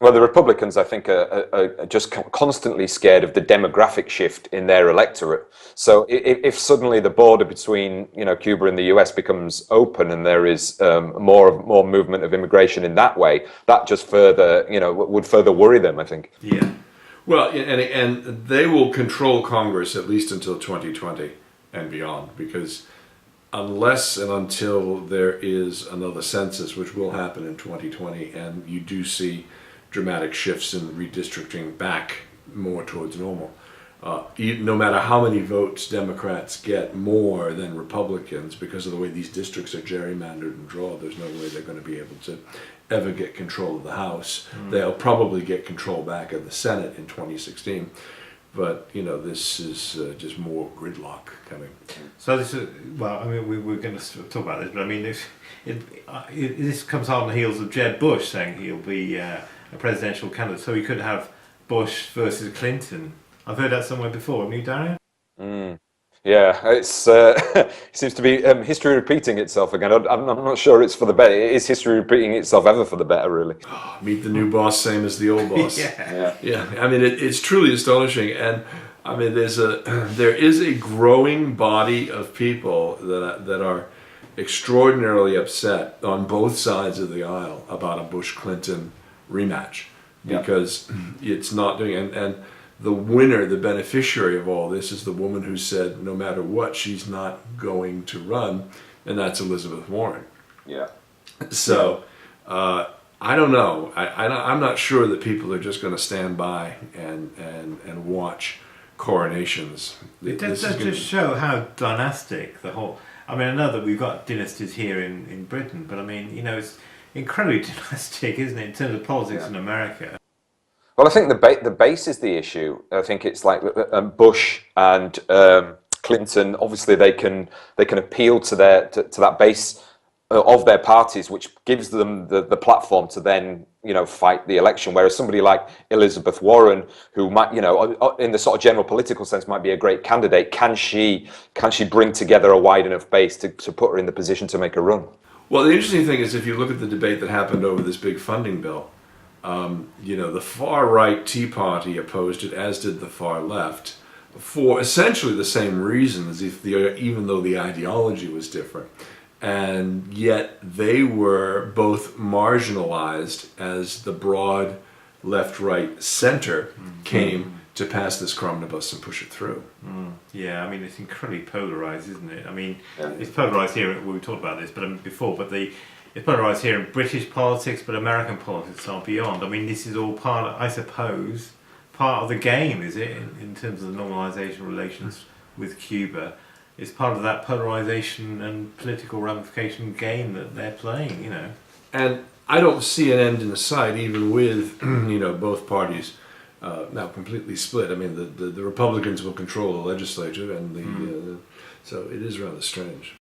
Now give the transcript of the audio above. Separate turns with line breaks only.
Well, the Republicans, I think, are just constantly scared of the demographic shift in their electorate. So if suddenly the border between, Cuba and the US becomes open and there is more movement of immigration in that way, that just further, would further worry them, I think.
Yeah. Well, and they will control Congress at least until 2020 and beyond, because unless and until there is another census, which will happen in 2020, and you do see dramatic shifts in redistricting back more towards normal. No matter how many votes Democrats get more than Republicans, because of the way these districts are gerrymandered and drawn, there's no way they're going to be able to ever get control of the House. They'll probably get control back of the Senate in 2016. But, this is just more gridlock coming.
So this is, well, I mean, we're going to talk about this, but I mean, this comes on the heels of Jeb Bush saying he'll be a presidential candidate. So we could have Bush versus Clinton. I've heard that somewhere before. Haven't you, Dario?
Yeah, it seems to be history repeating itself again. I'm not sure it's for the better. Is history repeating itself ever for the better, really?
Meet the new boss, same as the old boss. Yeah. I mean, it's truly astonishing, and I mean, there is a growing body of people that are extraordinarily upset on both sides of the aisle about a Bush-Clinton rematch, because it's not doing, and the winner, the beneficiary of all this, is the woman who said no matter what, she's not going to run, and that's Elizabeth Warren.
Yeah.
So I don't know. I'm not sure that people are just going to stand by and watch coronations.
It does just show how dynastic the whole. I mean, I know that we've got dynasties here in Britain, but I mean, it's incredibly dynastic, isn't it, in terms of politics in America?
Well, I think the base is the issue. I think it's like Bush and Clinton. Obviously, they can appeal to that base of their parties, which gives them the platform to then fight the election. Whereas somebody like Elizabeth Warren, who might in the sort of general political sense might be a great candidate, can she bring together a wide enough base to put her in the position to make a run?
Well, the interesting thing is, if you look at the debate that happened over this big funding bill. The far right Tea Party opposed it, as did the far left, for essentially the same reasons, even though the ideology was different. And yet they were both marginalized as the broad left-right center came to pass this omnibus and push it through.
Yeah, I mean, it's incredibly polarized, isn't it? I mean, it's polarized here. We talked about this before, but it's polarised here in British politics, but American politics are beyond. I mean, this is all part of the game, is it, in terms of the normalisation of relations with Cuba? It's part of that polarisation and political ramification game that they're playing,
And I don't see an end in sight, even with, both parties now completely split. I mean, the Republicans will control the legislature, and so it is rather strange.